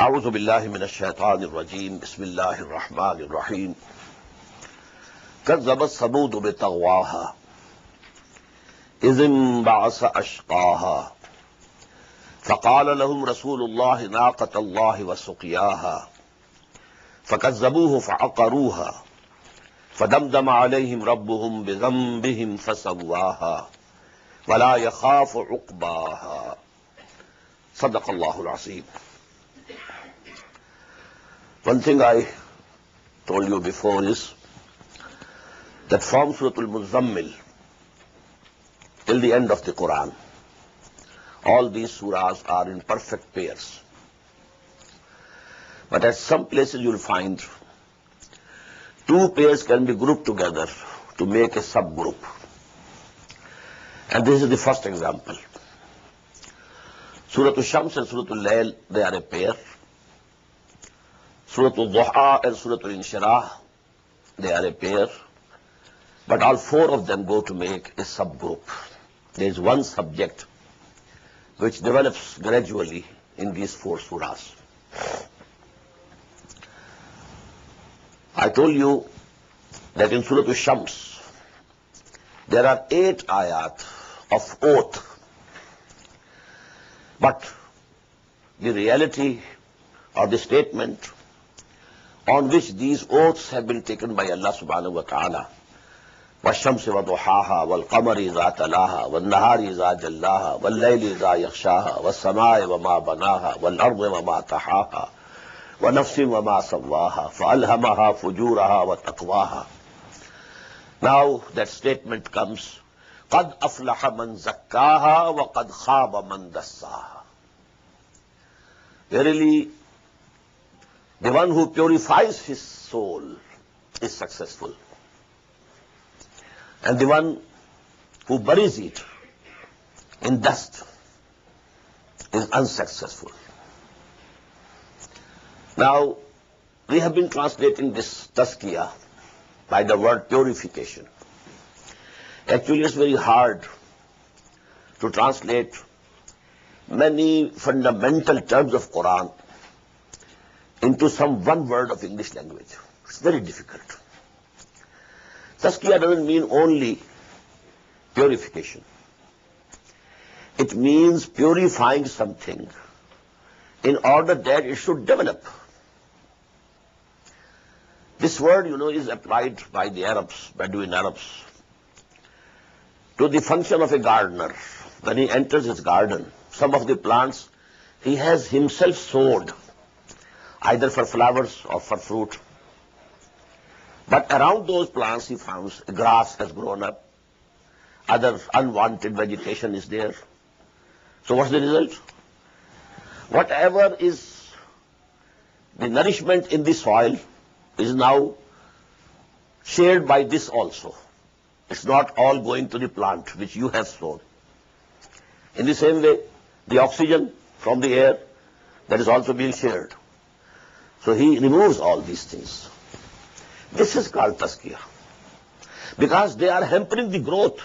أعوذ بالله من الشيطان الرجيم بسم الله الرحمن الرحيم كذبت ثمود بطغواها إذ انبعث أشقاها فقال لهم رسول الله ناقة الله وسقياها فكذبوه فعقروها فدمدم عليهم ربهم بذنبهم فسواها ولا يخاف عقباها صدق الله العظيم. One thing I told you before is that from Surah Al-Muzammil till the end of the Quran, all these surahs are in perfect pairs. But at some places you'll find two pairs can be grouped together to make a subgroup. And this is the first example. Surah Al-Shams and Surah Al-Layl, they are a pair. Surah Al-Duha and Surah Al-Inshirah, they are a pair. But all four of them go to make a subgroup. There is one subject which develops gradually in these four surahs. I told you that in Surah Al-Shams, there are 8 ayat of oath. But the reality or the statement on which these oaths have been taken by Allah subhanahu wa ta'ala, وَالشَّمْسِ وَضُحَاهَا وَالْقَمَرِ إِذَا تَلَاهَا وَالنَّهَارِ إِذَا جَلَّاهَا وَاللَّيْلِ إِذَا يَغْشَاهَا وَالسَّمَاءِ وَمَا بَنَاهَا وَالْأَرْضِ وَمَا طَحَاهَا وَنَفْسٍ وَمَا سَوَّاهَا فَأَلْهَمَهَا فُجُورَهَا وَتَقْوَاهَا. Now that statement comes, قَدْ أَفْلَحَ مَنْ زَكَّاهَا وَقَدْ خَابَ مَنْ دَسَّاهَا. Verily, the one who purifies his soul is successful, and the one who buries it in dust is unsuccessful. Now, we have been translating this tazkiyah by the word purification. Actually, it's very hard to translate many fundamental terms of Quran into some one word of English language. It's very difficult. Tazkiyah doesn't mean only purification. It means purifying something in order that it should develop. This word, is applied by the Arabs, Bedouin Arabs, to the function of a gardener. When he enters his garden, some of the plants he has himself sowed, either for flowers or for fruit. But around those plants he finds grass has grown up, other unwanted vegetation is there. So what's the result? Whatever is the nourishment in the soil is now shared by this also. It's not all going to the plant which you have sown. In the same way, the oxygen from the air, that is also being shared. So he removes all these things. This is called tazkiyah, because they are hampering the growth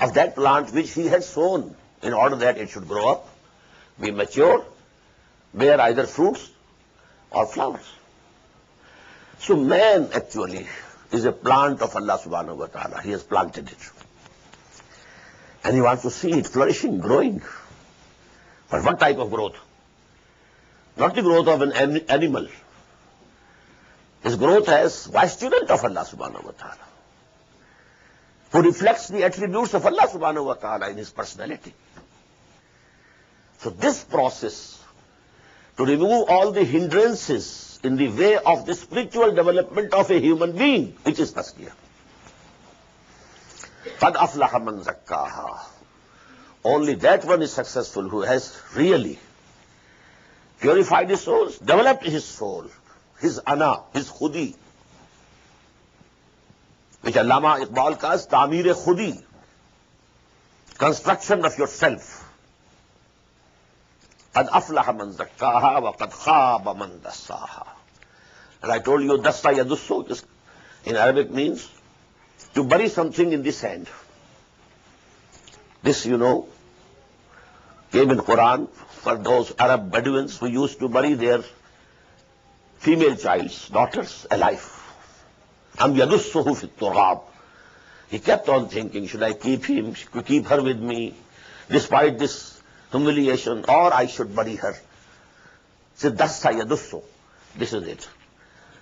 of that plant which he had sown in order that it should grow up, be mature, bear either fruits or flowers. So man actually is a plant of Allah subhanahu wa ta'ala. He has planted it. And he wants to see it flourishing, growing. But what type of growth? Not the growth of an animal. His growth as vice-student of Allah subhanahu wa ta'ala, who reflects the attributes of Allah subhanahu wa ta'ala in his personality. So this process to remove all the hindrances in the way of the spiritual development of a human being, which is tazkiyah. قَدْ أَفْلَحَ مَنْ زَكَّاهَا. Only that one is successful who has really purified his soul, developed his soul, his ana, his khudi, which Allama Iqbal calls ta'mir khudi, construction of yourself. قَدْ أَفْلَحَ مَنْ زَكَّاهَا وَقَدْ خَابَ مَنْ دَسَّاهَا. And I told you, dassa yadussu in Arabic means to bury something in the sand. This, came in Quran for those Arab Bedouins who used to bury their female child's daughters alive. Am yadussuhu fit turab. He kept on thinking, should I keep him, keep her with me, despite this humiliation, or I should bury her. So dassa yadussu. This is it.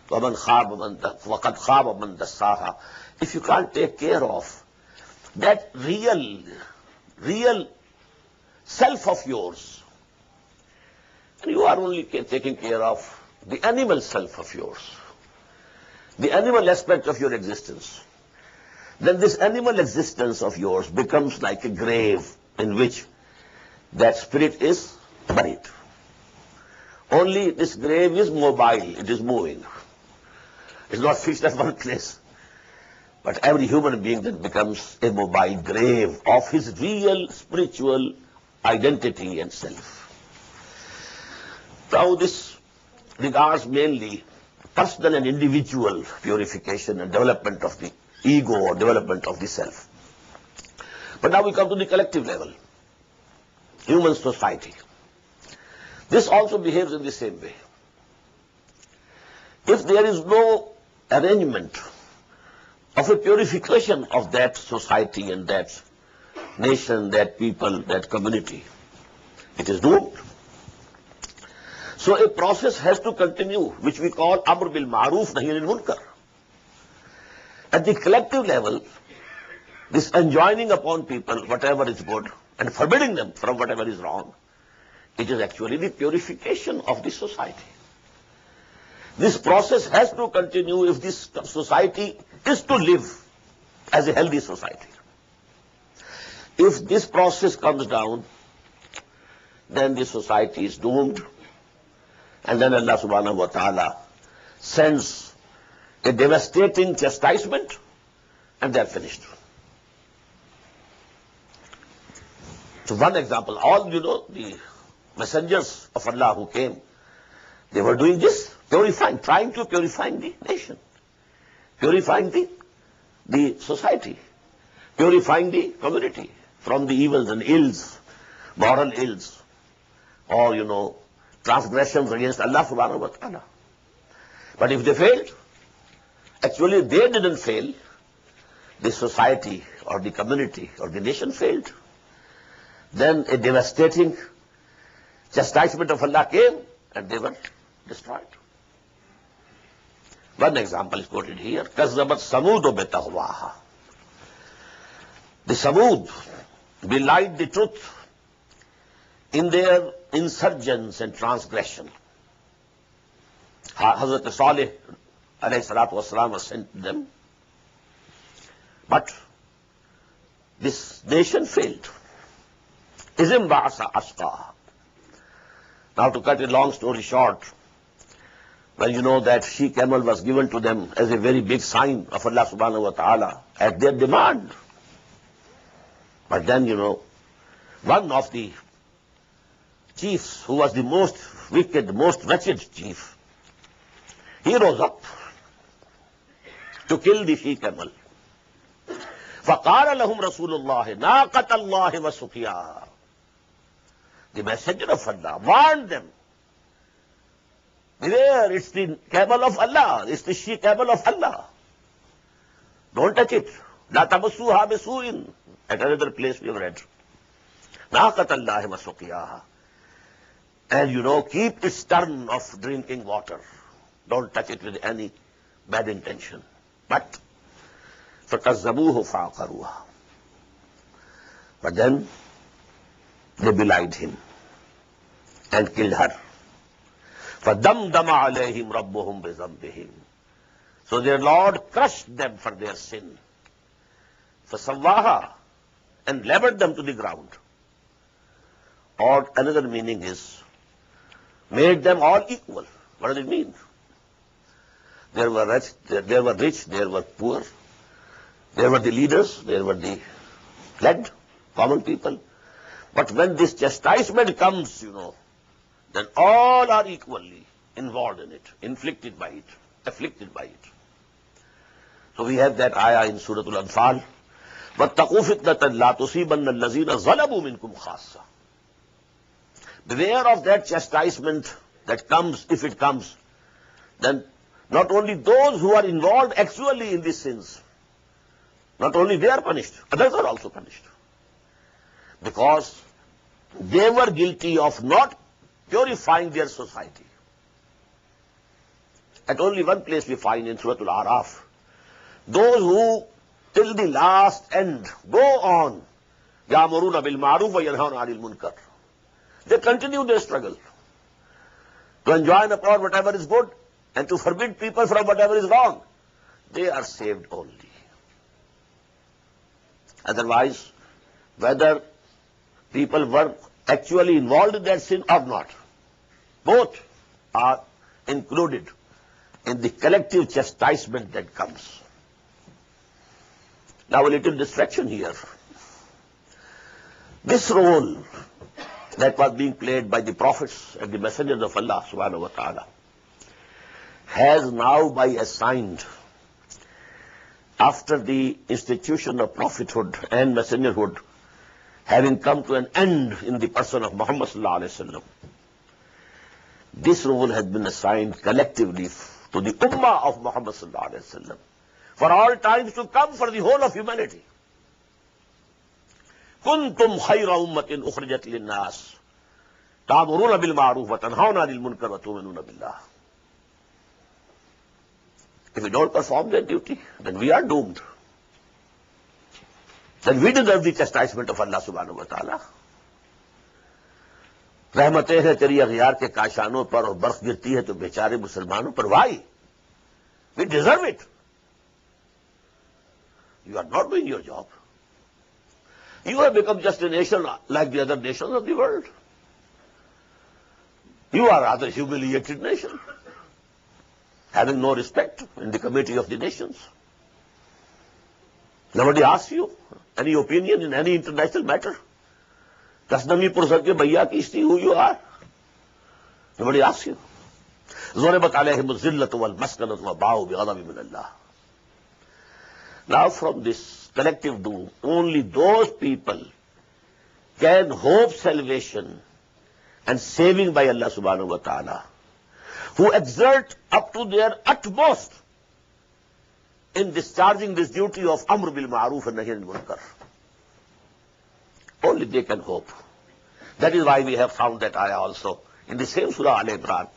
وَمَنْ خَابَ وَقَدْ خَابَ مَنْ دَسَّاهَا. If you can't take care of that real self of yours, and you are only taking care of the animal self of yours, the animal aspect of your existence, then this animal existence of yours becomes like a grave in which that spirit is buried. Only this grave is mobile, it is moving. It's not fixed at one place. But every human being then becomes a mobile grave of his real spiritual identity and self. Now this regards mainly personal and individual purification and development of the ego or development of the self. But now we come to the collective level, human society. This also behaves in the same way. If there is no arrangement of a purification of that society and that nation, that people, that community, it is doomed. So a process has to continue, which we call Amr bil Ma'ruf Nahy anil Munkar. At the collective level, this enjoining upon people whatever is good and forbidding them from whatever is wrong, it is actually the purification of the society. This process has to continue if this society is to live as a healthy society. If this process comes down, then the society is doomed, and then Allah subhanahu wa ta'ala sends a devastating chastisement, and they are finished. So one example, all the messengers of Allah who came, they were doing this, trying to purify the nation, purifying the society, purifying the community from the evils and ills, moral ills, or, transgressions against Allah subhanahu wa ta'ala. But if they failed, actually they didn't fail, the society or the community or the nation failed. Then a devastating chastisement of Allah came and they were destroyed. One example is quoted here. كَذَّبَتْ ثَمُودُ بِتَغْوَاهَا. The Samud belied the truth in their insurgence and transgression. Hazrat Salih alayhi salatu wasalam was sent to them. But this nation failed. إِذِمْ بَعَثَ أَشْقَاهَا. Now to cut a long story short, well, you know that she-camel was given to them as a very big sign of Allah subhanahu wa ta'ala at their demand. But then, one of the chiefs, who was the most wicked, most wretched chief, he rose up to kill the she-camel. فَقَالَ لَهُمْ رَسُولُ اللَّهِ نَاقَةَ اللَّهِ وَسُقْيَاهَا. The messenger of Allah warned them. Beware, it's the camel of Allah, it's the she-camel of Allah. Don't touch it. لَا تَمَسُّوهَا بِسُوءٍ. At another place we have read. نَاقَةَ اللَّهِ وَسُقْيَاهَا. And keep its turn of drinking water. Don't touch it with any bad intention. But فَكَذَّبُوهُ فَعَقَرُوهَا. But then they belied him and killed her. فَدَمْدَمَ عَلَيْهِمْ رَبُّهُمْ بِذَنبِهِمْ. So their Lord crushed them for their sin. فَسَوَّاهَا. And leveled them to the ground. Or another meaning is, made them all equal. What does it mean? There were rich, there were poor. There were the leaders, there were the led, common people. But when this chastisement comes, then all are equally involved in it, inflicted by it, afflicted by it. So we have that ayah in Surah Al-Anfal, وَاتَّقُوا فِتْنَةً لَا تُصِيبَنَّ الَّذِينَ ظَلَمُوا مِنْكُمْ خَاصَّةً. beware of that chastisement that comes, if it comes, then not only those who are involved actually in these sins, not only they are punished, others are also punished. Because they were guilty of not purifying their society. At only one place we find in Surah Al-Araf, those who till the last end go on, يَأْمُرُونَ بِالْمَعْرُوفِ وَيَنْهَوْنَ عَنِ الْمُنْكَرِ. They continue their struggle to enjoin upon whatever is good and to forbid people from whatever is wrong. They are saved only. Otherwise, whether people were actually involved in that sin or not, both are included in the collective chastisement that comes. Now a little distraction here. This role that was being played by the prophets and the messengers of Allah subhanahu wa ta'ala has now by assigned, after the institution of prophethood and messengerhood having come to an end in the person of Muhammad sallallahu alaihi wasallam, this role has been assigned collectively to the ummah of Muhammad sallallahu alaihi wasallam for all times to come, for the whole of humanity. كنتم خير أمة أخرجت للناس تأمرون بالمعروف وتنهون عن المنكر وتؤمنون بالله. If we don't perform that duty, then we are doomed. Then we deserve the chastisement of Allah subhanahu wa ta'ala. रहमतें हैं तेरी अगयार के काशानों पर और बर्फ गिरती है तो बेचारे मुसलमानों पर. Why? We deserve it. You are not doing your job. You have become just a nation like the other nations of the world. You are a rather humiliated nation, having no respect in the committee of the nations. Nobody asks you any opinion in any international matter. Kasnami Pursar ke bhaiya kishti who you are. Nobody asks you. ضربت عليهم الذلة والمسكنة وباءوا بغضب من الله. Now from this collective doom, only those people can hope salvation and saving by Allah subhanahu wa ta'ala who exert up to their utmost in discharging this duty of Amr bil Ma'ruf and Nahy anil Munkar. Only they can hope. That is why we have found that ayah also in the same Surah Al-Imran.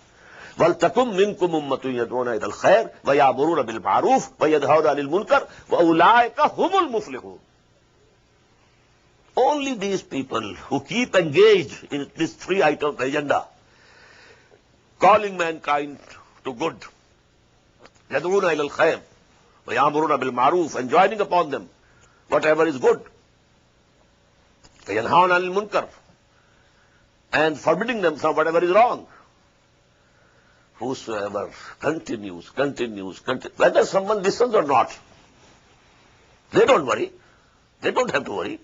وَلْتَكُمْ مِنْكُمْ أُمَّةٌ يَدْعُونَ إِلَى الْخَيْرِ وَيَأْمُرُونَ بِالْمَعْرُوفِ وَيَنْهَوْنَ عَنِ الْمُنْكَرِ وَأُولَٰئِكَ هُمُ الْمُفْلِحُونَ. Only these people who keep engaged in this three-item agenda, calling mankind to good, يَدْعُونَ إِلَى الْخَيْرِ وَيَأْمُرُونَ بِالْمَعْرُوفِ, and joining upon them whatever is good, وَيَنْهَوْنَ عَنِ الْمُنْكَرِ, and forbidding them from whatever is wrong. Whosoever continues, whether someone listens or not, they don't worry. They don't have to worry.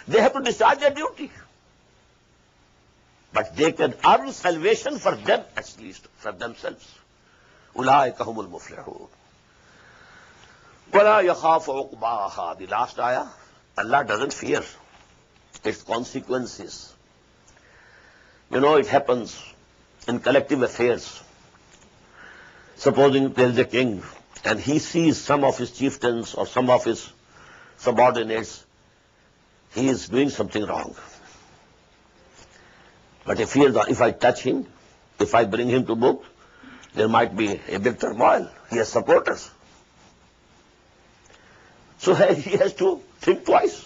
They have to discharge their duty. But they can earn salvation for them, at least, for themselves. أُولَٰئِكَ هُمُ الْمُفْلِحُونَ. وَلَا يَخَافُ عُقْبَاهَا. The last ayah, Allah doesn't fear its consequences. You know, it happens in collective affairs. Supposing there is a king and he sees some of his chieftains or some of his subordinates, he is doing something wrong. But if I touch him, if I bring him to book, there might be a big turmoil. He has supporters. So he has to think twice.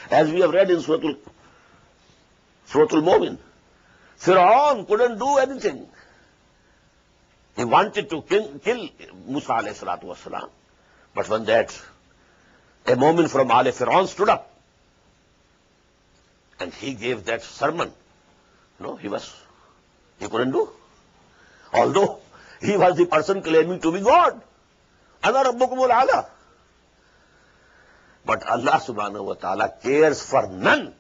As we have read in Surah Al-Mu'min, Fir'aun couldn't do anything. He wanted to kill Musa alayhi salatu wasalam. But when a moment from Fir'aun stood up and he gave that sermon, he couldn't do. Although he was the person claiming to be God. Ana rabbukumul a'la. But Allah subhanahu wa ta'ala cares for none.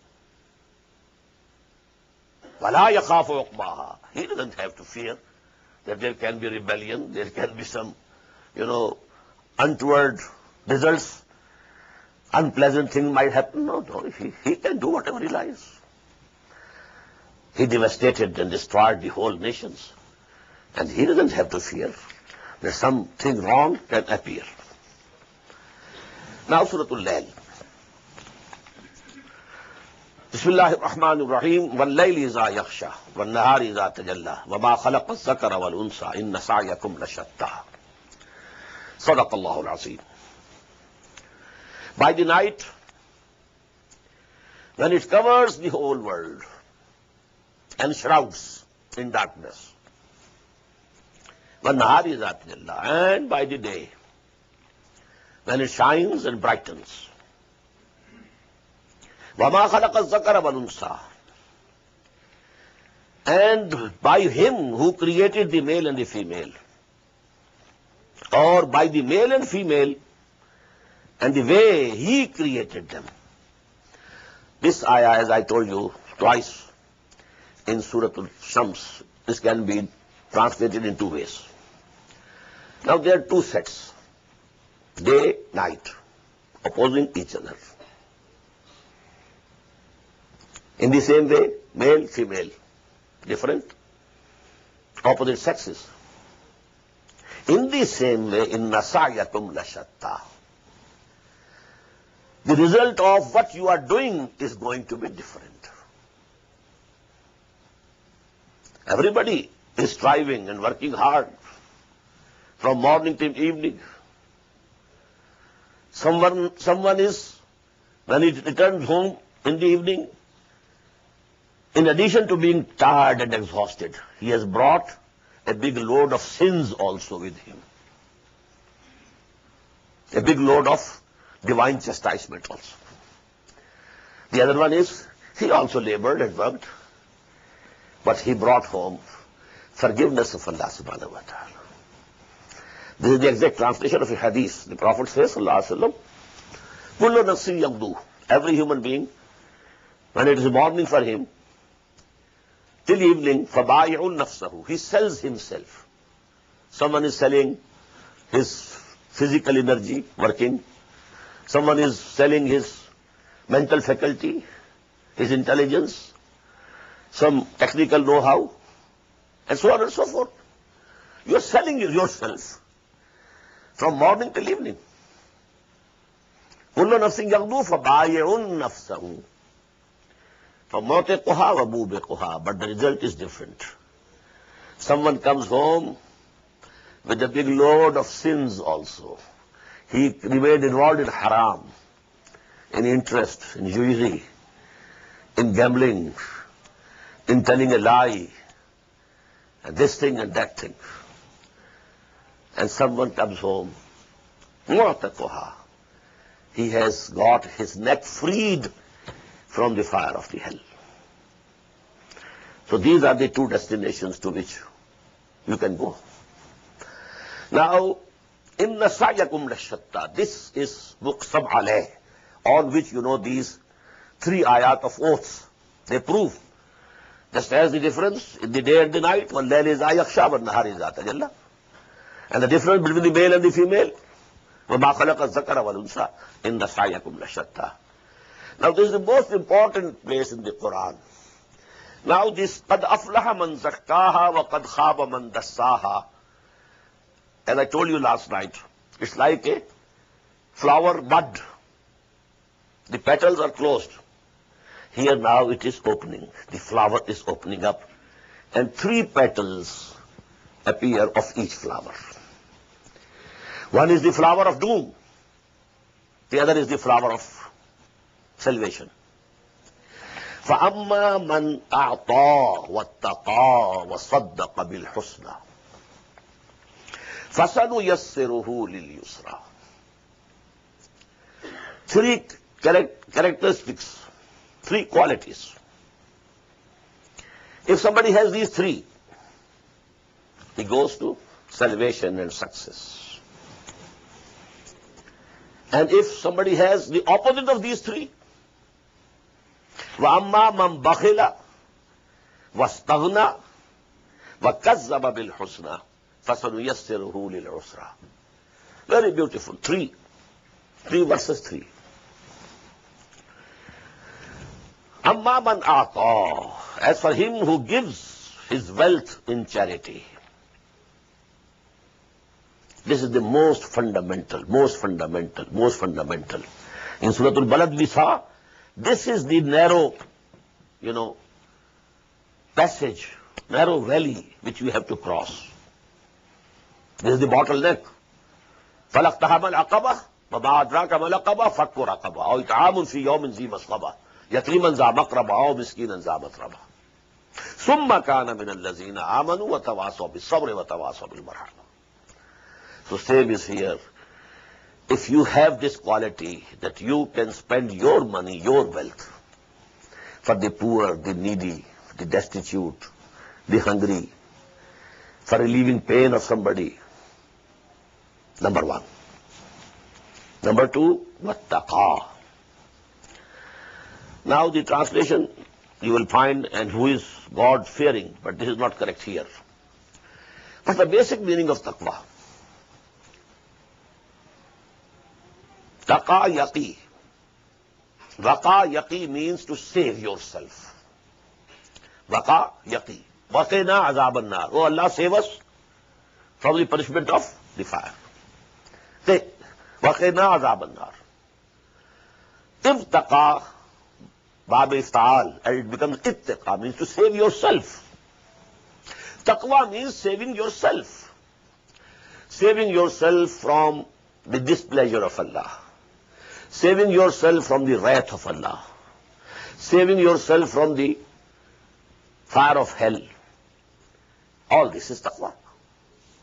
وَلَا يَخَافُ عُقْبَاهَا. He doesn't have to fear that there can be rebellion, there can be some, untoward results, unpleasant thing might happen. No, he can do whatever he likes. He devastated and destroyed the whole nations. And he doesn't have to fear that something wrong can appear. Now Surah Al-Layl. Bismillahir-Rahmanir-Rahim. وَاللَّيْلِ إِذَا يَغْشَى وَالنَّهَارِ إِذَا تَجَلَّى وَمَا خَلَقَ الذَّكَرَ وَالْأُنثَى إِنَّ سَعْيَكُمْ لَشَتَّى. Sadaqallahu al-Azim. By the night, when it covers the whole world and shrouds in darkness, وَالنَّهَارِ إِذَا تَجَلَّى, and by the day, when it shines and brightens, وَمَا خَلَقَ الذَّكَرَ وَالْأُنثَى, and by him who created the male and the female, or by the male and female and the way he created them. This ayah, as I told you twice in Surah Al-Shams, this can be translated in two ways. Now there are two sets, day, night, opposing each other. In the same way, male, female, different, opposite sexes. In the same way, inna sa'yakum lashatta. The result of what you are doing is going to be different. Everybody is striving and working hard from morning till evening. Someone is, when he returns home in the evening, in addition to being tired and exhausted, he has brought a big load of sins also with him. A big load of divine chastisement also. The other one is, he also labored and worked, but he brought home forgiveness of Allah subhanahu wa ta'ala. This is the exact translation of a hadith. The Prophet says, sallallahu alaihi wasallam, kullu nafsin yaghdu, every human being, when it is morning for him, till evening, فَبَائِعٌ نَفْسَهُ, he sells himself. Someone is selling his physical energy, working. Someone is selling his mental faculty, his intelligence, some technical know-how, and so on and so forth. You are selling yourself from morning till evening. كُلُّ نَفْسٍ يَغْدُو فَبَائِعٌ نَفْسَهُ فَمَوْتِقُهَا وَمُوبِقُهَا. But the result is different. Someone comes home with a big load of sins also. He remained involved in haram, in interest, in usury, in gambling, in telling a lie, and this thing and that thing. And someone comes home, مُعْتَقُهَا, he has got his neck freed from the fire of the hell. So these are the two destinations to which you can go. Now, inna sa'yakum lashatta, this is muqsam alayh, on which you know these three ayat of oaths. They prove, just as the difference in the day and the night, وَاللَّيْلِ إِذَا يَغْشَى وَالنَّهَارِ إِذَا تَجَلَّى, and the difference between the male and the female, وَمَا خَلَقَ الذَّكَرَ وَالْأُنثَى إِنَّ سَعْيَكُمْ لَشَتَّى. Now this is the most important place in the Quran. Now this قَدْ أَفْلَحَ مَنْ زَكَّاهَا وَقَدْ خَابَ مَنْ دَسَّاهَا. As I told you last night, it's like a flower bud. The petals are closed. Here now it is opening. The flower is opening up. And three petals appear of each flower. One is the flower of doom. The other is the flower of salvation. فَأَمَّا مَنْ أَعْطَى وَاتَّقَى وَصَدَّقَ بِالْحُسْنَى فَسَنُيَسِّرُهُ لِلْيُسْرَى. Three characteristics, three qualities. If somebody has these three, he goes to salvation and success. And if somebody has the opposite of these three, وَأَمَّا مَنْ بَخِلَ وَاسْتَغْنَى وَكَذَّبَ بِالْحُسْنَى فَسَنُيَسِّرُهُ لِلْعُسْرَى. Very beautiful. Three verses 3. Amma man ata. As for him who gives his wealth in charity. This is the most fundamental. In Surah Al-Balad we saw, this is the narrow, passage, narrow valley which we have to cross. This is the bottleneck. فَلَقْتَهَمَ الْعَقَبَةِ وَمَا أَدْرَاكَ مَا الْعَقَبَةُ فَكُّ رَقَبَةٍ أَوْ إِطْعَامٌ فِي يَوْمٍ ذِي مَسْغَبَةٍ يَتِيمًا ذَا مَقْرَبَةٍ أَوْ مِسْكِينًا ذَا مَتْرَبَةٍ ثُمَّ كَانَ مِنَ الَّذِينَ آمَنُوا وَتَوَاصَوْا بِالصَّبْرِ وَتَوَاصَوْا بِالْمَرْحَمَةِ. So same is here. If you have this quality that you can spend your money, your wealth, for the poor, the needy, the destitute, the hungry, for relieving pain of somebody, number one. Number two, wattaqa. Now the translation you will find, and who is God-fearing, but this is not correct here. But the basic meaning of taqwa. Taqa yaqi. Waqa yaqi means to save yourself. Waqa yaqi. Waqina azab an-nar. Oh Allah, save us from the punishment of the fire. Say, waqina azab an-nar. Ibtaqa, bab iftal, and it becomes ittaqa, means to save yourself. Taqwa means saving yourself. Saving yourself from the displeasure of Allah. Saving yourself from the wrath of Allah. Saving yourself from the fire of hell. All this is taqwa.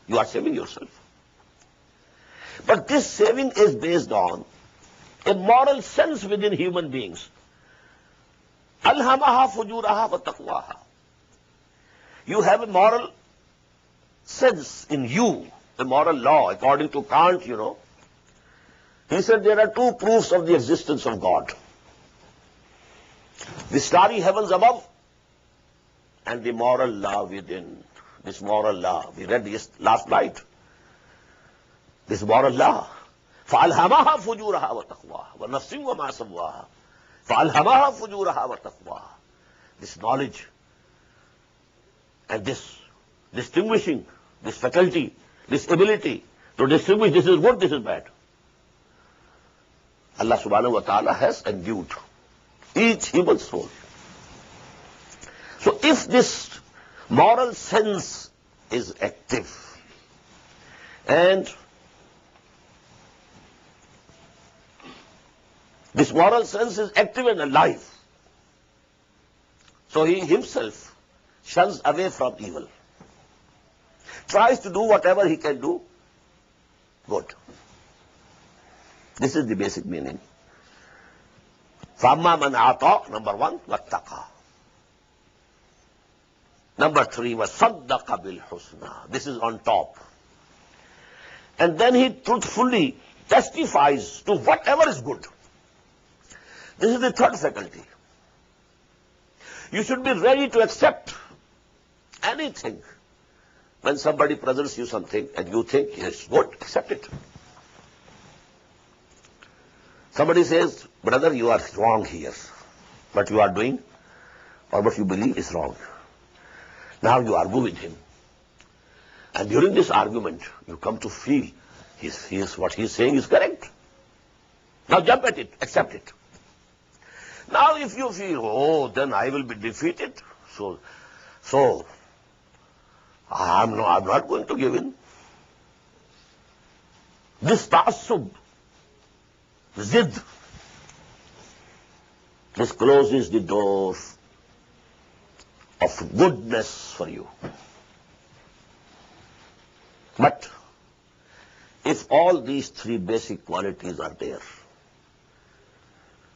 You are saving yourself. But this saving is based on a moral sense within human beings. Alhamaha fujuraha wa taqwaha. You have a moral sense in you, a moral law, according to Kant, He said there are two proofs of the existence of God. The starry heavens above and the moral law within. This moral law, we read this last night. This moral law. فَأَلْهَمَهَا فُجُورَهَا وَتَقْوَاهَا وَنَفْسٍ وَمَا سَوَّاهَا فَأَلْهَمَهَا فُجُورَهَا وَتَقْوَاهَا. This knowledge and this distinguishing, this faculty, this ability to distinguish this is good, this is bad. Allah subhanahu wa ta'ala has endued each human soul. So if this moral sense is active and this moral sense is active and alive, so he himself shuns away from evil, tries to do whatever he can do good. This is the basic meaning. فَأَمَّا مَنْ أَعْطَى, number one, وَاتَّقَى. Number three, وَصَدَّقَ بِالْحُسْنَى. This is on top. And then he truthfully testifies to whatever is good. This is the third faculty. You should be ready to accept anything. When somebody presents you something and you think it's good, accept it. Somebody says, brother, you are wrong here. What you are doing or what you believe is wrong. Now you argue with him. And during this argument, you come to feel what he is saying is correct. Now jump at it, accept it. Now if you feel, then I will be defeated, so I'm not going to give in. This ta'assub, zid, this closes the door of goodness for you. But if all these three basic qualities are there,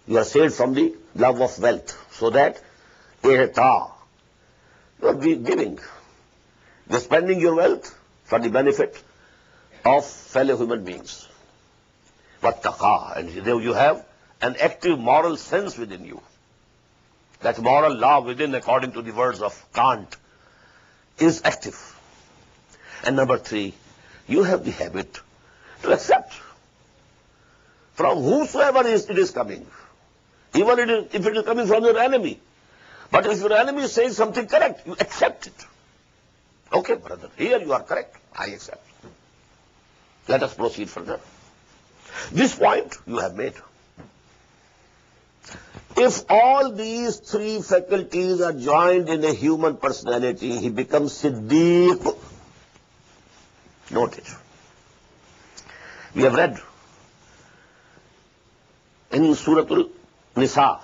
you are saved from the love of wealth, so that you are giving. You are spending your wealth for the benefit of fellow human beings. Wattaqa, and there you have an active moral sense within you. That moral law within, according to the words of Kant, is active. And number three, you have the habit to accept from whosoever it is coming. even if it is coming from your enemy. But if your enemy is saying something correct, you accept it. Okay, brother, here you are correct, I accept. Let us proceed further. This point you have made. If all these three faculties are joined in a human personality, he becomes Siddiq. Note it. We have read in Surah Al-Nisa,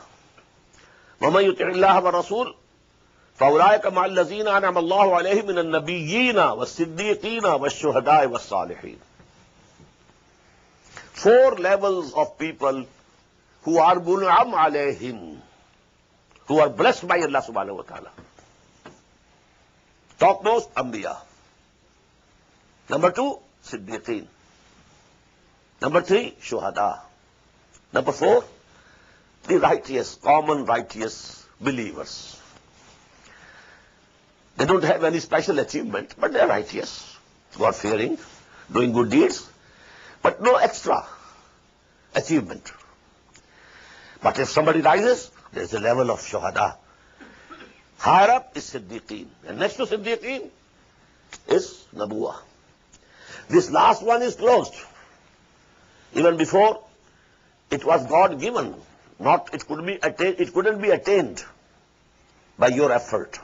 وَمَن يُطِعِ اللَّهَ وَالرَّسُولَ فَأُولَٰئِكَ مَعَ الَّذِينَ أَنْعَمَ اللَّهُ عَلَيْهِم مِّنَ النَّبِيِّينَ وَالصِّدِّيقِينَ وَالشُّهَدَاءِ وَالصَّالِحِينَ. 4 levels of people who are mun'am alayhim, who are blessed by Allah subhanahu wa ta'ala. Topmost, Anbiya. Number 2, Siddiqeen. Number 3, Shuhada. Number 4, the righteous, common righteous believers. They don't have any special achievement, but they are righteous, God-fearing, doing good deeds, but no extra achievement. But if somebody rises, there is a level of Shuhada. Higher up is Siddiqeen. And next to Siddiqeen is Nabuwah. This last one is closed. Even before, it was God-given. It couldn't be attained by your effort.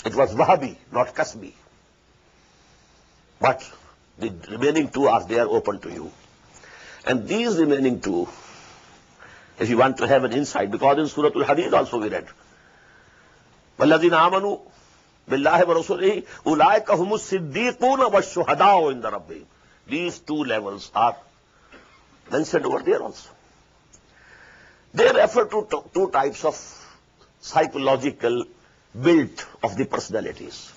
It was Wahabi, not Kasbi. But the remaining 2 are there open to you. And these remaining 2, if you want to have an insight, because in Surah Al-Hadid also we read, وَالَّذِينَ آمَنُوا بِاللَّهِ وَرَسُولِهِ أُولَٰئِكَ هُمُ الصِّدِّيقُونَ وَالشُّهَدَاءُ عِندَ رَبِّهِمْ. These 2 levels are mentioned over there also. They refer to 2 types of psychological build of the personalities.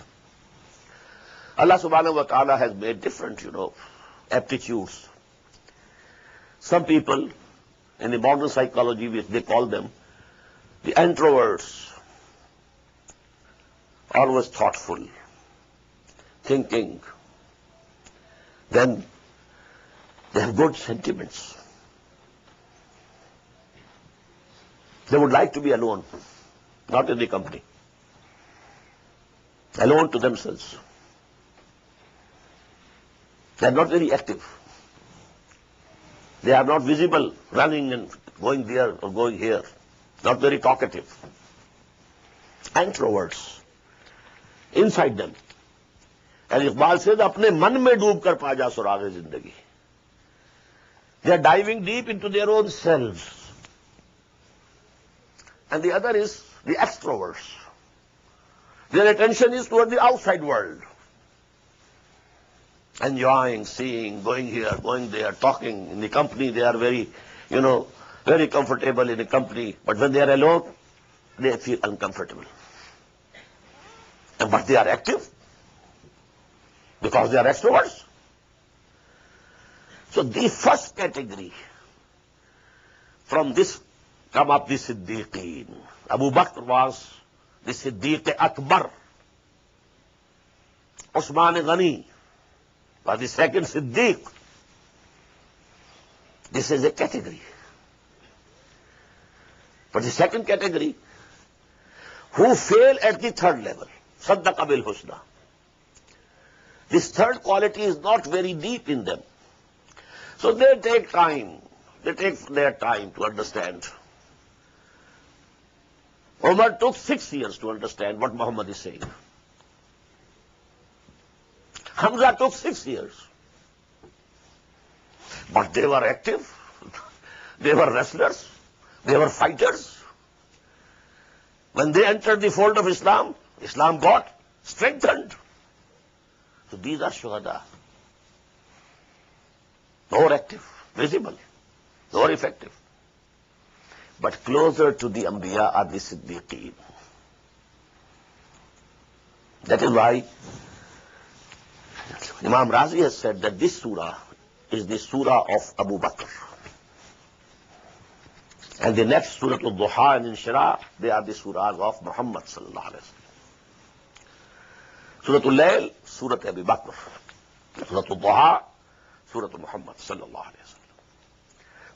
Allah subhanahu wa ta'ala has made different, aptitudes. Some people, in the modern psychology, which they call them the introverts, always thoughtful, thinking. Then they have good sentiments. They would like to be alone, not in the company. Alone to themselves. They are not very active. They are not visible, running and going there or going here. Not very talkative. Introverts. Inside them. And Iqbal says, अपने मन में डूब कर पा जा सुराग जिंदगी. They are diving deep into their own selves. And the other is the extroverts. Their attention is toward the outside world. Enjoying, seeing, going here, going there, talking. In the company, they are very, very comfortable in the company. But when they are alone, they feel uncomfortable. But they are active because they are extroverts. So the first category, from this come up the Siddiqeen. Abu Bakr was the Siddiq Akbar. Usman Ghani was the second Siddiq. This is a category. But the second category, who fail at the third level, Saddaqa bil Husna. This third quality is not very deep in them. So they take time. They take their time to understand. Umar took 6 years to understand what Muhammad is saying. Hamza took 6 years. But they were active. They were wrestlers. They were fighters. When they entered the fold of Islam, Islam got strengthened. So these are shuhada. More active, visible, more effective. But closer to the Anbiya are the Siddiqeen. That is why Imam Razi has said that this surah is the surah of Abu Bakr. And the next surah al-Duha and Inshira, they are the surahs of Muhammad sallallahu alaihi wasallam. Surah al-Layl, surah Abu Bakr. Surah al-Duha, surah Muhammad sallallahu alaihi wasallam.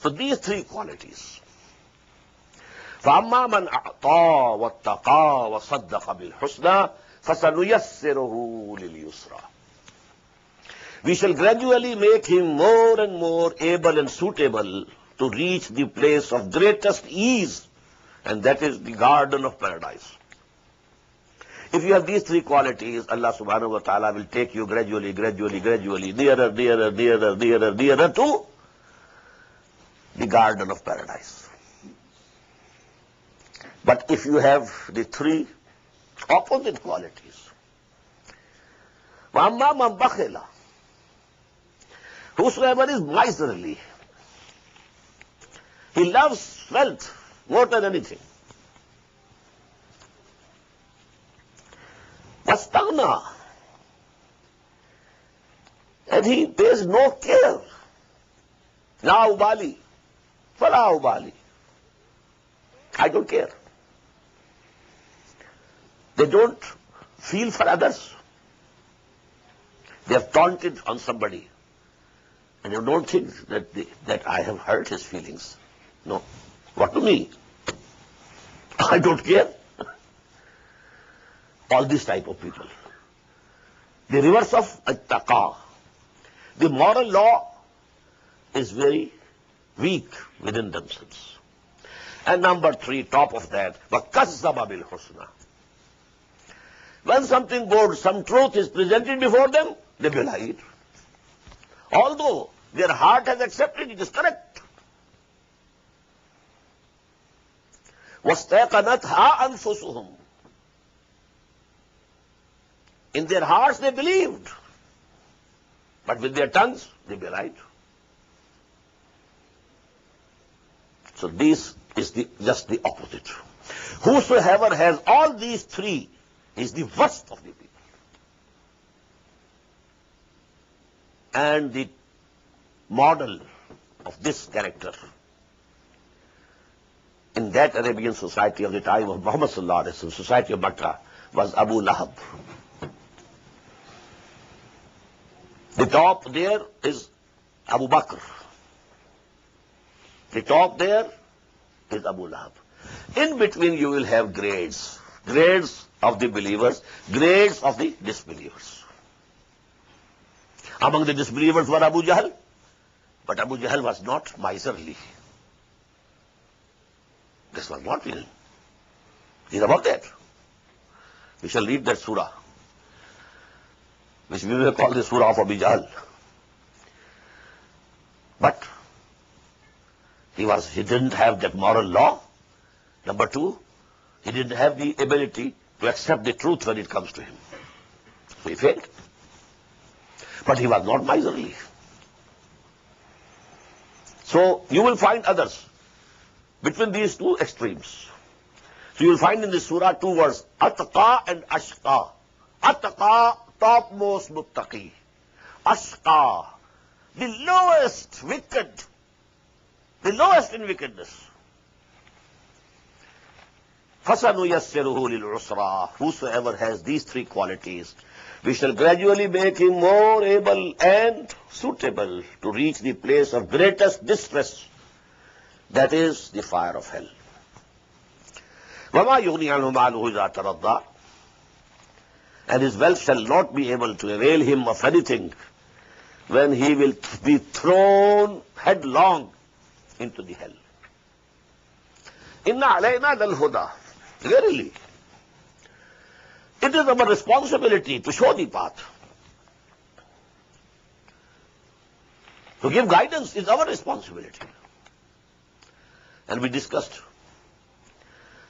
So these 3 qualities فَأَمَّا مَنْ أَعْطَى وَاتَّقَى وَصَدَّقَ بِالْحُسْنَى فَسَنُيَسِّرُهُ لِلْيُسْرَى. We shall gradually make him more and more able and suitable to reach the place of greatest ease, and that is the garden of paradise. If you have these three qualities, Allah subhanahu wa ta'ala will take you gradually, nearer to the garden of paradise. But if you have the three opposite qualities, وَأَمَّا مَنْ بَخِلَ, whosoever is miserly, he loves wealth more than anything. Wastaghna, and he pays no care. La ubali, fala ubali. I don't care. They don't feel for others. They have taunted on somebody, and you don't think that I have hurt his feelings. No. What to me? I don't care. All these type of people. The reverse of at-taqa. The moral law is very weak within themselves. And number three, top of that, وَكَذَّبَ بِالْحُسْنَى. When something good, some truth is presented before them, they belie it. Although their heart has accepted it is correct. وَاسْتَيْقَنَتْهَا أَنفُسُهُمْ. In their hearts they believed, but with their tongues they belied. So this is just the opposite. Whosoever has all these three is the worst of the people. And the model of this character in that Arabian society of the time of Muhammad sallallahu alaihi wasallam, society of Makkah, was Abu Lahab. The top there is Abu Bakr. The top there is Abu Lahab. In between you will have grades. Grades of the believers, grades of the disbelievers. Among the disbelievers were Abu Jahl, but Abu Jahl was not miserly. This was not real. It is about that. We shall read that surah, which we will call the surah of Abu Jahl. But he didn't have that moral law. Number two, he didn't have the ability to accept the truth when it comes to him. So he failed. But he was not miserly. So you will find others between these two extremes. So you will find in this surah two words, Atqa and Ashqa. Atqa, topmost muttaqi. Ashqa, the lowest wicked, the lowest in wickedness. فَسَنُيَسِّرُهُ لِلْعُسْرَى. Whosoever has these three qualities, we shall gradually make him more able and suitable to reach the place of greatest distress, that is the fire of hell. وَمَا يُغْنِي عَنْهُ مَالُهُ إِذَا تَرَضَّى. And his wealth shall not be able to avail him of anything when he will be thrown headlong into the hell. إِنَّ عَلَيْنَا لَلْهُدَى. Verily, it is our responsibility to show the path. To give guidance is our responsibility. And we discussed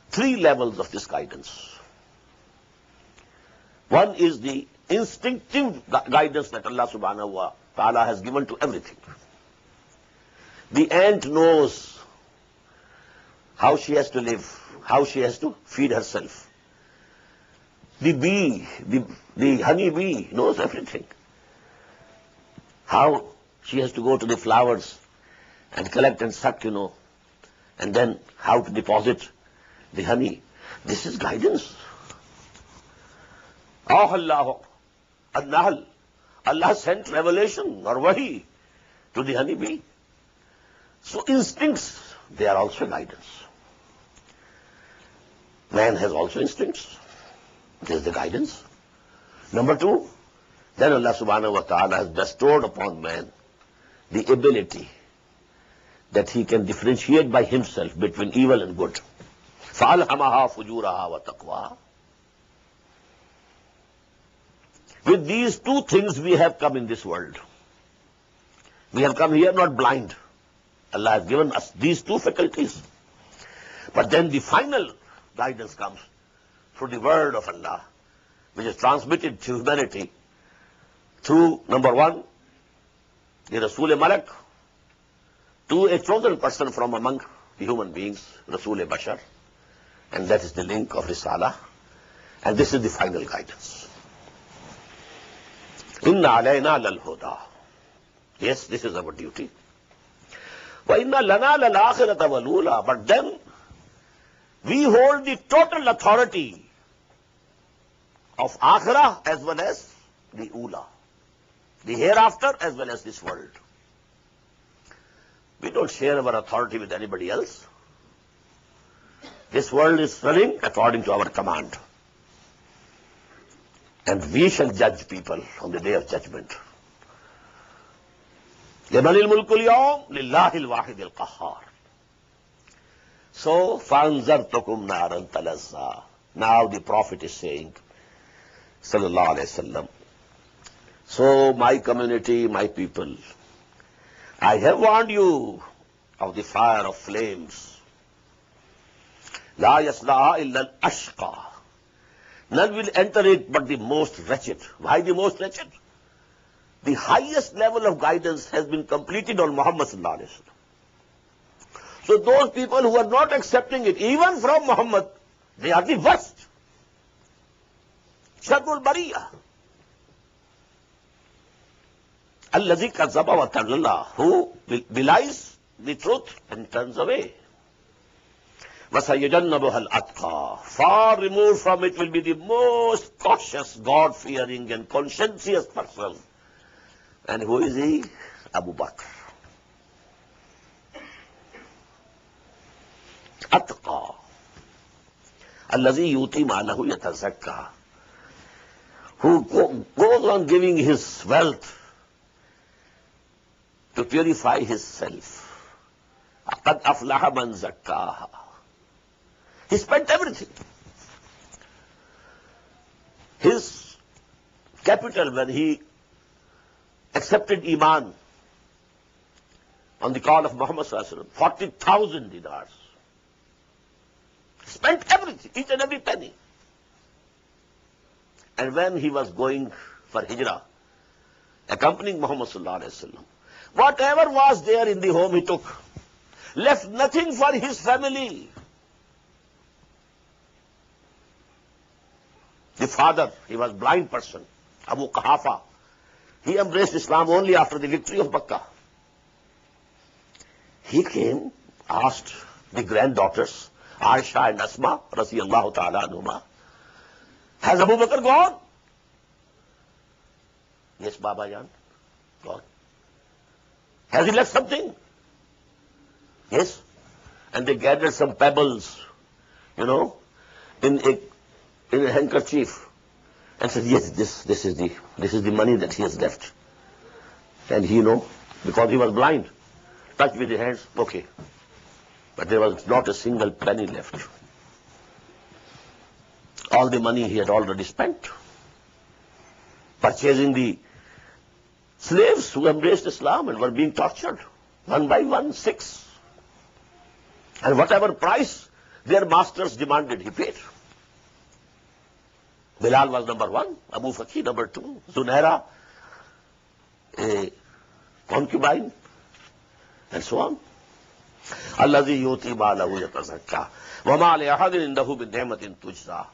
three levels of this guidance. One is the instinctive guidance that Allah subhanahu wa ta'ala has given to everything. The ant knows how she has to live, how she has to feed herself. The bee, the honey bee knows everything. How she has to go to the flowers and collect and suck, and then how to deposit the honey. This is guidance. Allah sent revelation or wahi to the honey bee. So instincts, they are also guidance. Man has also instincts. This is the guidance. Number two, then Allah subhanahu wa ta'ala has bestowed upon man the ability that he can differentiate by himself between evil and good. فَأَلْهَمَهَا فُجُورَهَا وَتَقْوَاهَا. With these two things we have come in this world. We have come here not blind. Allah has given us these two faculties. But then the final guidance comes through the word of Allah, which is transmitted to humanity through, number one, the Rasul Malak, to a chosen person from among the human beings, Rasul Bashar, and that is the link of Risala, and this is the final guidance. Inna alayna lal huda. Yes, this is our duty. Wa inna lana lal akhirata wal ula. But then we hold the total authority of akhirah as well as the ula, the hereafter as well as this world. We don't share our authority with anybody else. This world is running according to our command. And we shall judge people on the day of judgment. لِمَنِ الْمُلْكُ الْيَوْمِ لِلَّهِ الْوَاحِدِ الْقَهَّارِ. So, فَأَنْزَرْتُكُمْ نَارًا تَلَزَّى. Now the Prophet is saying, sallallahu alayhi wasallam, so my community, my people, I have warned you of the fire of flames. لَا يَصْلَهَا إِلَّا الْأَشْقَى. None will enter it but the most wretched. Why the most wretched? The highest level of guidance has been completed on Muhammad sallallahu alayhi wasallam. So those people who are not accepting it, even from Muhammad, they are the worst. Sharrul Bariyah. Allazi kazzaba wa tawalla, who belies the truth and turns away. وَسَيَجَنَّبُهَا الْأَتْقَى. Far removed from it will be the most cautious, God-fearing and conscientious person. And who is he? Abu Bakr. Atqa. Allazi yuti ma'lahu yatazakka. Who goes on giving his wealth to purify his self. قَدْ أَفْلَحَ مَنْ زَكَّاهَا. He spent everything. His capital, when he accepted Iman on the call of Muhammad sallallahu alaihi wasallam, 40,000 dinars. He spent everything, each and every penny. And when he was going for Hijrah, accompanying Muhammad sallallahu alaihi wasallam, whatever was there in the home he took, left nothing for his family. The father, he was a blind person, Abu Qahafa. He embraced Islam only after the victory of Makkah. He came, asked the granddaughters, Aisha and Asma, radiyallahu ta'ala anhuma, has Abu Bakr gone? Yes, Baba Jan, gone. Has he left something? Yes. And they gathered some pebbles, in a handkerchief, and said, yes, this is the money that he has left. And he, because he was blind, touched with his hands, okay. But there was not a single penny left. All the money he had already spent, purchasing the slaves who embraced Islam and were being tortured, one by one, 6. And whatever price their masters demanded, he paid. Bilal was number 1, Abu Fakir number 2, Zunaira, a concubine, and so on. Allazi yuti ma'lahu yatazakka. Wa ma li ahadin indahu bin ni'matin tujza.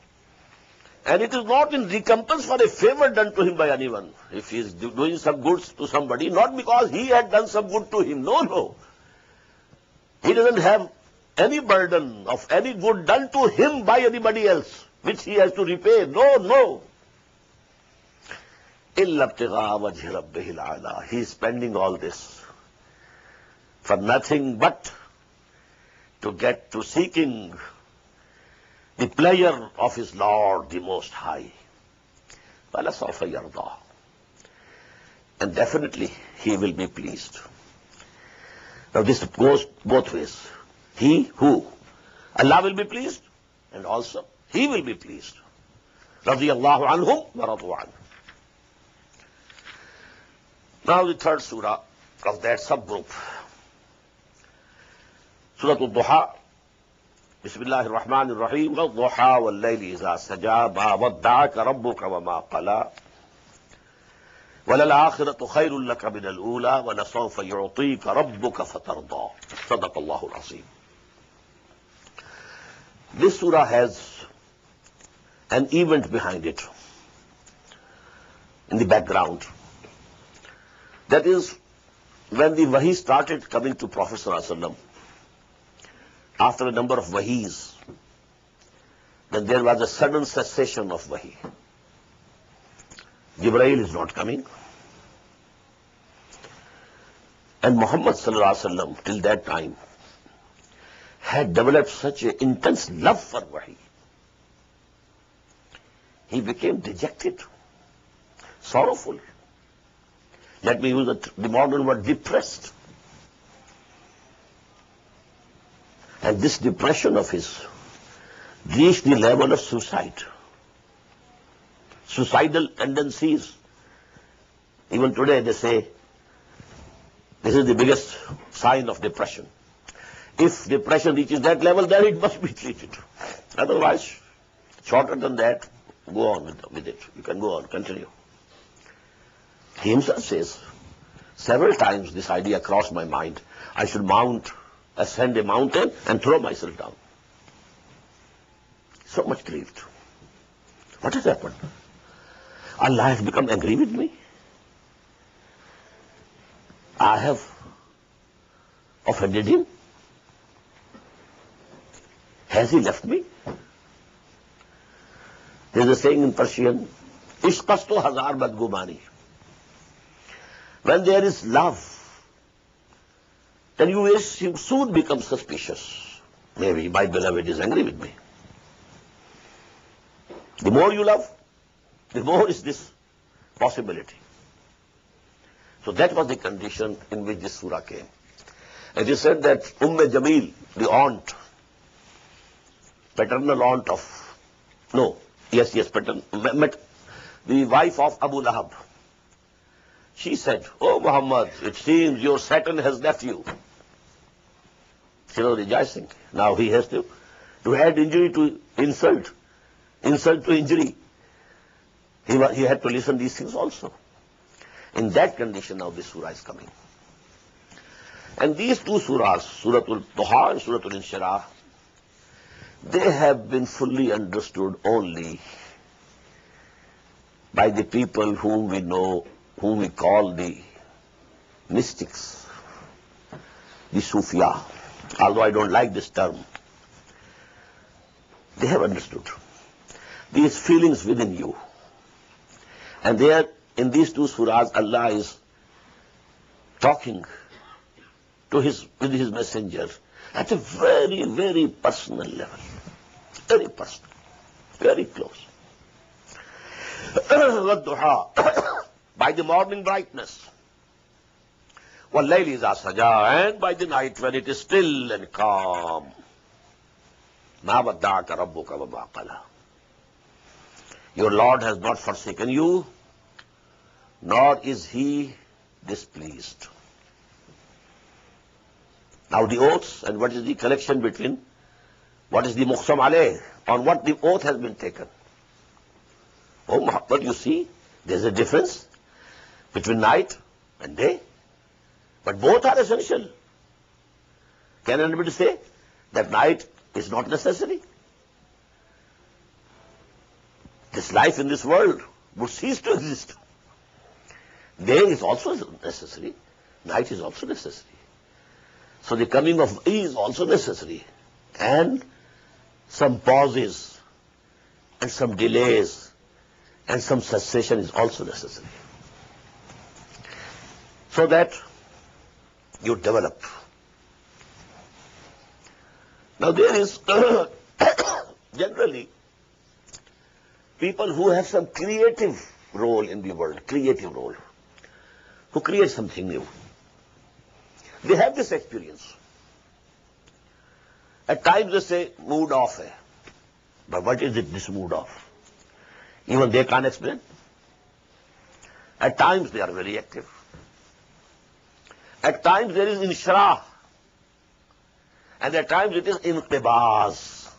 And it is not in recompense for a favor done to him by anyone. If he is doing some goods to somebody, not because he had done some good to him. No. He doesn't have any burden of any good done to him by anybody else, which he has to repay. No. إِلَّا ابْتِغَاءَ وَجْهِ رَبِّهِ الْأَعْلَى. He is spending all this for nothing but to get to seeking the pleasure of his Lord, the Most High. وَلَسَوْفَ يَرْضَى. And definitely he will be pleased. Now this goes both ways. He who? Allah will be pleased, and also he will be pleased. رَضِيَ اللَّهُ عَنْهُمْ وَرَضُوا عَنْهُ. Now the third surah of that subgroup. Surah Al-Duha. Bismillahir Rahmanir Rahim. وَالضُّحَى وَاللَّيْلِ إِذَا سَجَى مَا وَدَّعَكَ رَبُّكَ وَمَا قَلَى وَلَلْآخِرَةُ خَيْرٌ لَكَ مِنَ الْأُولَى وَلَسَوْفَ يُعْطِيكَ رَبُّكَ فَتَرْضَى. صدق الله العظيم. This surah has an event behind it in the background. That is, when the wahi started coming to Prophet ﷺ, after a number of wahis, then there was a sudden cessation of wahi. Jibreel is not coming. And Muhammad ﷺ, till that time, had developed such an intense love for wahi. He became dejected, sorrowful. Let me use the modern word, depressed. And this depression of his reached the level of suicide. Suicidal tendencies. Even today they say this is the biggest sign of depression. If depression reaches that level, then it must be treated. Otherwise, shorter than that, go on with it. You can go on, continue. He himself says, several times this idea crossed my mind. I should ascend a mountain and throw myself down. So much grieved. What has happened? Allah has become angry with me. I have offended him. Has he left me? There is a saying in Persian, Ishqastu hazar badgumani. When there is love, then you soon become suspicious. Maybe my beloved is angry with me. The more you love, the more is this possibility. So that was the condition in which this surah came. It is said that Jamil, the aunt, paternal aunt of, the wife of Abu Lahab, she said, "Oh Muhammad, it seems your Satan has left you." She was rejoicing. Now he has to add injury to insult, insult to injury. He had to listen these things also. In that condition now this surah is coming. And these two surahs, Surah Al-Duha and Surah Al-Inshirah, they have been fully understood only by the people whom we know, whom we call the mystics, the Sufia. Although I don't like this term, they have understood these feelings within you. And there, in these two surahs, Allah is talking to with his messenger at a very, very personal level. Very personal. Very close. By the morning brightness. وَاللَّيْلِ إِذَا سَجَى, and by the night when it is still and calm. مَا وَدَّعَكَ رَبُّكَ وَمَا قَلَى. Your Lord has not forsaken you, nor is he displeased. Now the oaths, and what is the connection between, what is the muqsam alayh, on what the oath has been taken. Oh Muhammad, you see, there's a difference between night and day, but both are essential. Can anybody say that night is not necessary? This life in this world would cease to exist. Day is also necessary, night is also necessary. So the coming of E is also necessary, and some pauses and some delays and some cessation is also necessary, so that you develop. Now there is Generally, people who have some creative role in the world, creative role, who create something new, they have this experience. At times they say, mood off hai. But what is it, this mood off? Even they can't explain. At times they are very active. At times there is Israr. And at times it is inqibaz.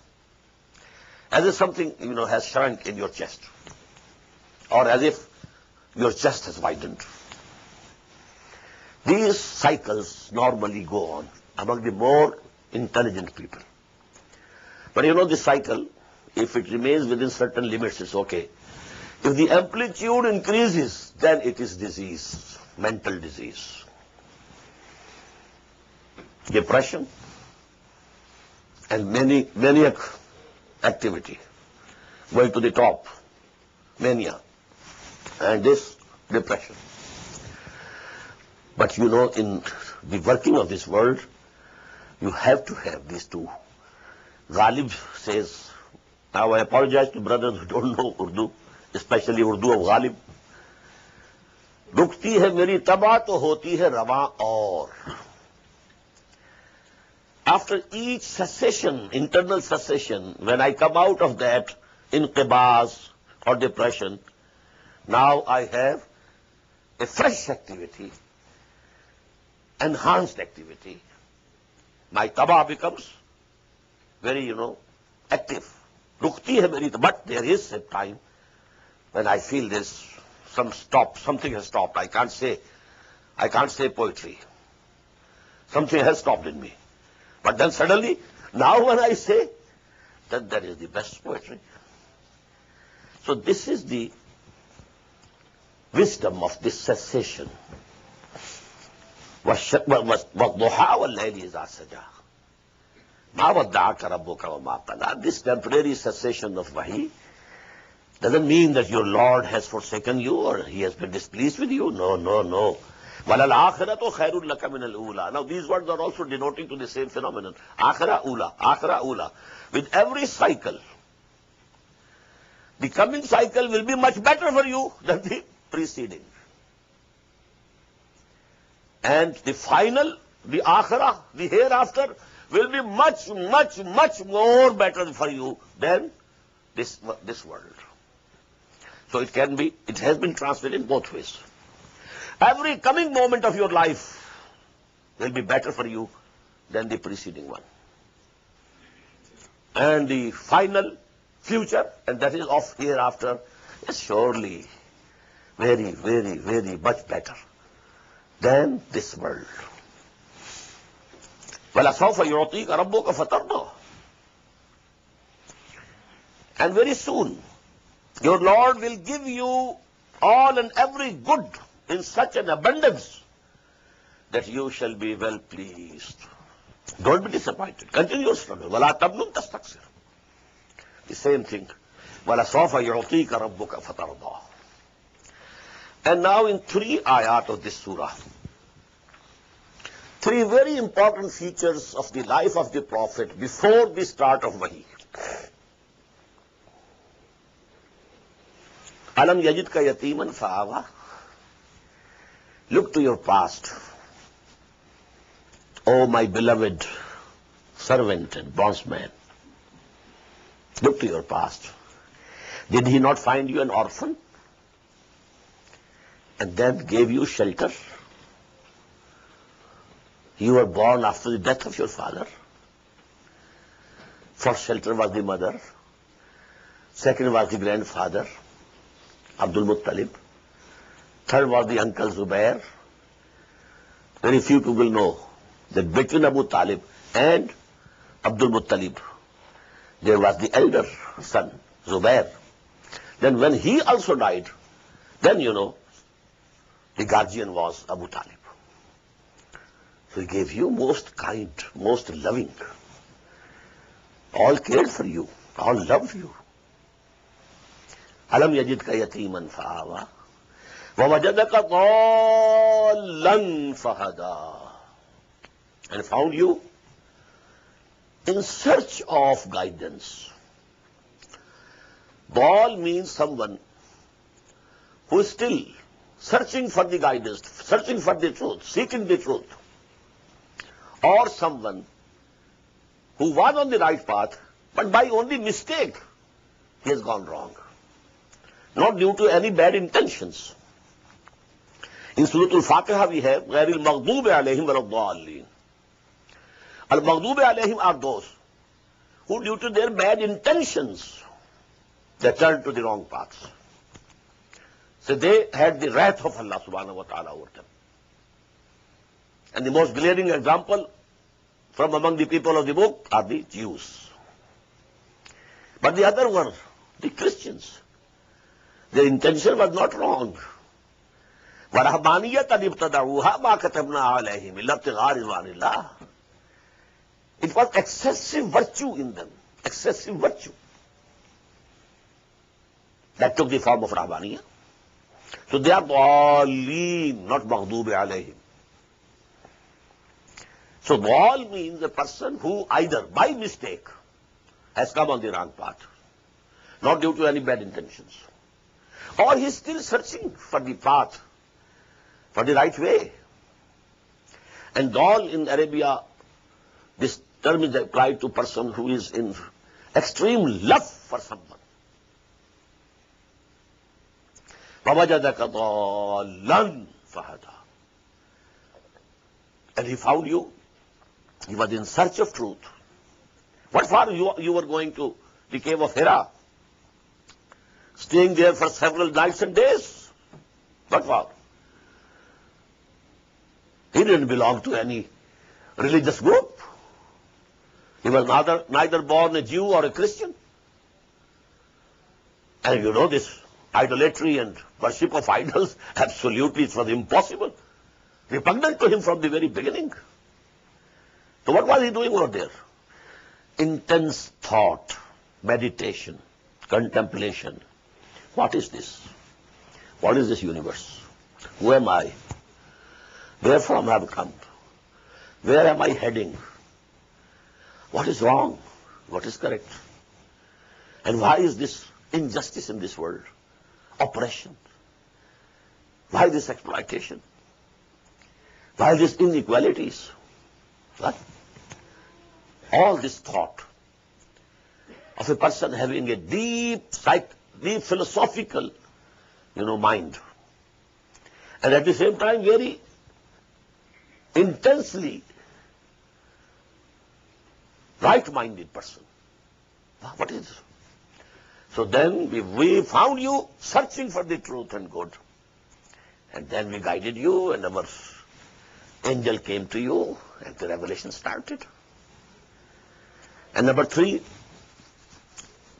As if something, has shrunk in your chest. Or as if your chest has widened. These cycles normally go on among the more intelligent people. But this cycle, if it remains within certain limits, it's okay. If the amplitude increases, then it is disease, mental disease. Depression and maniac activity going to the top, mania, and this depression. But in the working of this world, you have to have these two. Ghalib says, now I apologize to brothers who don't know Urdu, especially Urdu of Ghalib. रुकती है मेरी तबा तो होती है रवां और. After each cessation, internal cessation, when I come out of that inqibaz or depression, now I have a fresh activity, enhanced activity. My taba becomes very, active. Rukti hai meri, but there is a time when I feel this, something has stopped. I can't say poetry. Something has stopped in me. But then suddenly, now when I say, then that is the best poetry. So this is the wisdom of this cessation. وَالضُّحَى وَاللَّيْلِ إِذَا سَجَى مَا وَدَّعَكَ رَبُّكَ وَمَا قَلَى. This temporary cessation of wahi doesn't mean that your Lord has forsaken you or he has been displeased with you. No. وَلَلْآخِرَةُ خَيْرٌ لَكَ مِنَ الْأُولَى. Now these words are also denoting to the same phenomenon. Akhira ula. With every cycle, the coming cycle will be much better for you than the preceding. And the final, the akhirah, the hereafter, will be much more better for you than this world. So it has been translated both ways. Every coming moment of your life will be better for you than the preceding one. And the final future, and that is of hereafter, is surely very much better than this world. وَلَسَوْفَ يُعْطِيكَ رَبُّكَ فَتَرْضَى. And very soon, your Lord will give you all and every good in such an abundance that you shall be well pleased. Don't be disappointed. Continue your struggle. وَلَا تَبْنُمْ تَسْتَكْسِرْ. The same thing. وَلَسَوْفَ يُعْطِيكَ رَبُّكَ فَتَرْضَى. And now in 3 ayat of this surah, 3 very important features of the life of the Prophet before the start of Wahi. Alam yajidka yatiman fa'awa. Look to your past. Oh, my beloved servant and bondsman. Look to your past. Did he not find you an orphan and then gave you shelter? You were born after the death of your father. First shelter was the mother. Second was the grandfather, Abdul Muttalib. Third was the uncle Zubair. Very few people know that between Abu Talib and Abdul Muttalib, there was the elder son, Zubair. Then when he also died, then the guardian was Abu Talib. So he gave you most kind, most loving. All cared for you, all loved you. Alam yajidka yatiman fa'awa. وَوَجَدَكَ ضَالًّا فَهَدَى. And found you in search of guidance. Dal means someone who is still searching for the guidance, searching for the truth, seeking the truth. Or someone who was on the right path, but by only mistake, he has gone wrong. Not due to any bad intentions. In Surah Al-Fatiha we have, غَيْرِ الْمَغْضُوبِ عَلَيْهِمْ وَلَا الضَّالِّينَ. Al-Maghdubi alayhim are those who, due to their bad intentions, they turned to the wrong paths. So they had the wrath of Allah subhanahu wa ta'ala over them. And the most glaring example from among the people of the book are the Jews. But the other were the Christians. Their intention was not wrong. وَرَهْبَانِيَّةً ابْتَدَعُوهَا مَا كَتَبْنَا عَلَيْهِمْ إِلَّا ابْتِغَاءَ رِضْوَانِ اللَّهِ. It was excessive virtue in them. Excessive virtue. That took the form of Rahbaniyah. So they are Dhalleen, not Maghdubi alayhim. So Dhal means a person who either by mistake has come on the wrong path, not due to any bad intentions, or he is still searching for the path, for the right way. And Dhal in Arabia, this term is applied to a person who is in extreme love for someone. وَوَجَدَكَ ضَالًّا فَهَدَى. And he found you. He was in search of truth. What for you were going to the cave of Hira? Staying there for several nights and days? What for? He didn't belong to any religious group. He was neither born a Jew or a Christian. And you know this idolatry and worship of idols, absolutely it was impossible. Repugnant to him from the very beginning. So what was he doing over there? Intense thought, meditation, contemplation. What is this? What is this universe? Who am I? Where from have I come? Where am I heading? What is wrong? What is correct? And why is this injustice in this world? Oppression. Why this exploitation? Why these inequalities? What? All this thought of a person having a deep philosophical, mind, and at the same time very intensely right-minded person. What is this? So then we found you searching for the truth and good. And then we guided you, and our angel came to you, and the revelation started. And number 3,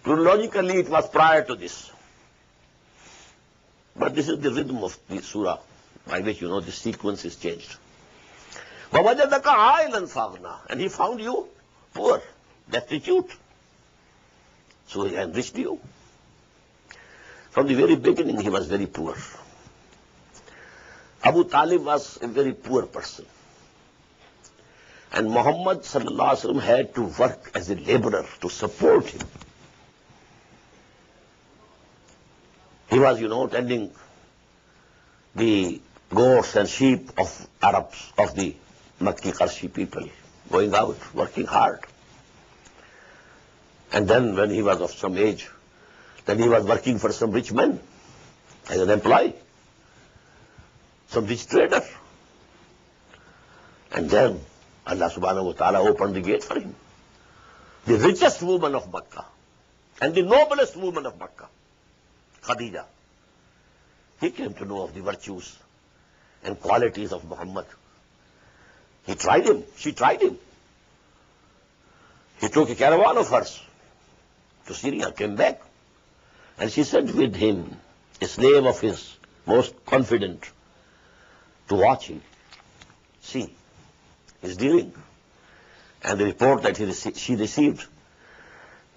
chronologically it was prior to this. But this is the rhythm of the surah, by which the sequence is changed. وَوَجَدَكَ عَائِلًا فَأَغْنَى. And he found you poor, destitute. So he enriched you. From the very beginning he was very poor. Abu Talib was a very poor person. And Muhammad sallallahu alaihi wasallam had to work as a laborer to support him. He was, tending the goats and sheep of Arabs, of the Makki Qarshi people, going out, working hard. And then when he was of some age, then he was working for some rich man as an employee, some rich trader. And then Allah subhanahu wa ta'ala opened the gate for him. The richest woman of Makkah and the noblest woman of Makkah, Khadija. He came to know of the virtues and qualities of Muhammad. He tried him. She tried him. He took a caravan of hers to Syria, came back, and she sent with him a slave of his, most confident, to watch him, see his dealing, and the report that she received.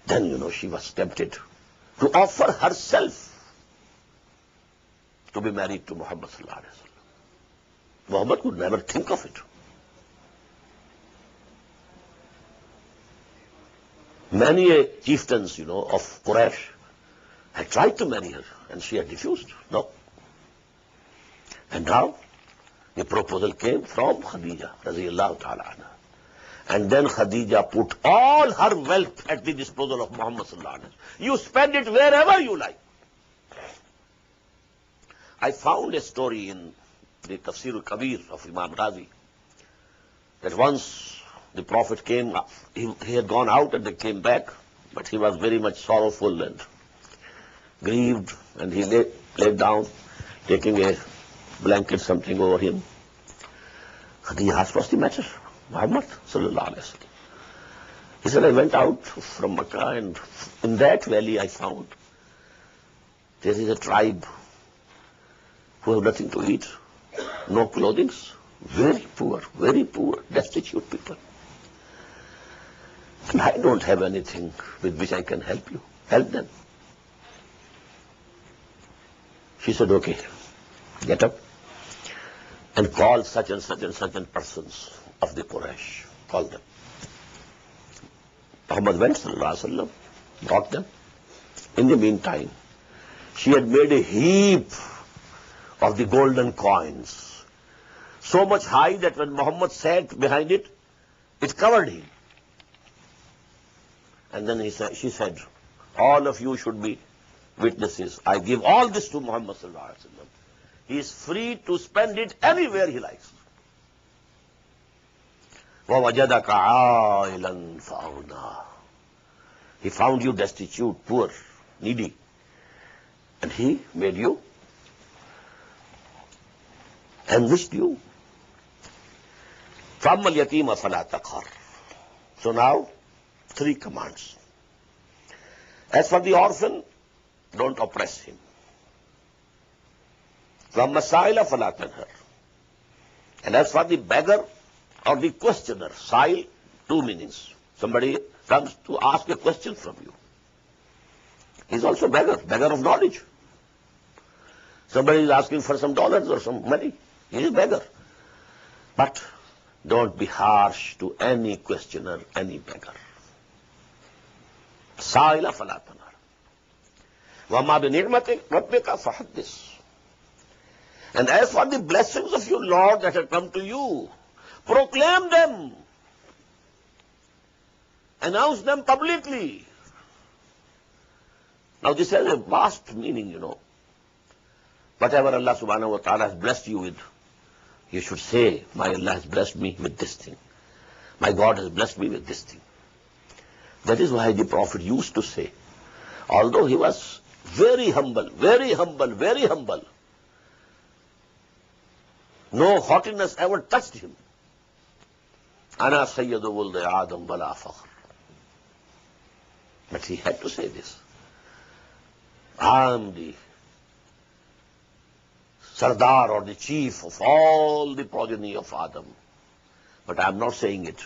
Then, she was tempted to offer herself to be married to Muhammad sallallahu alaihi wasallam. Muhammad could never think of it. Many chieftains, of Quraysh I tried to marry her, and she had refused. No. And now, the proposal came from Khadija, radiyallahu ta'ala anha. And then Khadija put all her wealth at the disposal of Muhammad sallallahu alaihi wasallam. You spend it wherever you like. I found a story in the Tafseer al-Kabir of Imam Ghazi that once the Prophet came, he had gone out and they came back, but he was very much sorrowful and grieved, and he laid down, taking a blanket, something over him. Khadija asked, what's the matter, Muhammad sallallahu alaihi wasallam? He said, I went out from Makkah, and in that valley I found there is a tribe who have nothing to eat, no clothing, very poor, destitute people. And I don't have anything with which I can help you. Help them. She said, okay, get up and call such and such and such and persons of the Quraysh. Call them. Ahmed went, sallallahu alaihi wasallam, brought them. In the meantime, she had made a heap of the golden coins, so much high that when Muhammad sat behind it, it covered him. And then she said, all of you should be witnesses. I give all this to Muhammad sallallahu alaihi wasallam. He is free to spend it anywhere he likes. وَوَجَدَكَ عَائِلًا فَأَغْنَى. He found you destitute, poor, needy, and he made you, enriched you. فَأَمَّا الْيَتِيمَ فَلَا تَقْهَرْ. So now, 3 commands. As for the orphan, don't oppress him. فَأَمَّا السَّائِلَ فَلَا تَنْهَرْ. And as for the beggar or the questioner, sa'il, 2 meanings. Somebody comes to ask a question from you. He's also beggar of knowledge. Somebody is asking for some dollars or some money. He is beggar. But don't be harsh to any questioner, any beggar. Sa'ila fala tanar. Wama bi ni'mati rabbika fahaddis. And as for the blessings of your Lord that have come to you, proclaim them. Announce them publicly. Now this has a vast meaning, you know. Whatever Allah subhanahu wa ta'ala has blessed you with, you should say, my Allah has blessed me with this thing. My God has blessed me with this thing. That is why the Prophet used to say, although he was very humble, no haughtiness ever touched him. Ana sayyidu wuldi Adam wala fakhr. But he had to say this. I am the Sardar or the chief of all the progeny of Adam. But I am not saying it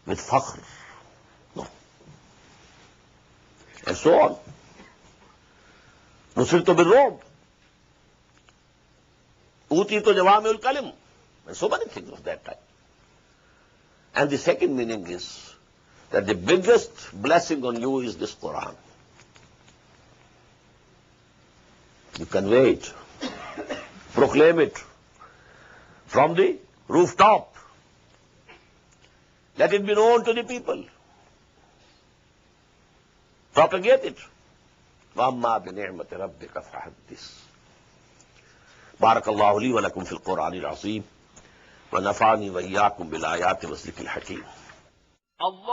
with fakhr. No. And so on. Nusirtu bil-Ru'b. Utitu jawami'ul kalim. And so many things of that type. And the second meaning is that the biggest blessing on you is this Quran. You convey it. Proclaim it from the rooftop. Let it be known to the people. Propagate it. وَأَمَّا بِنِعْمَةِ رَبِّكَ فَحَدِّثْ. بارك الله لي ولكم في القرآن العظيم ونفعني وإياكم بالآيات والذكر الحكيم.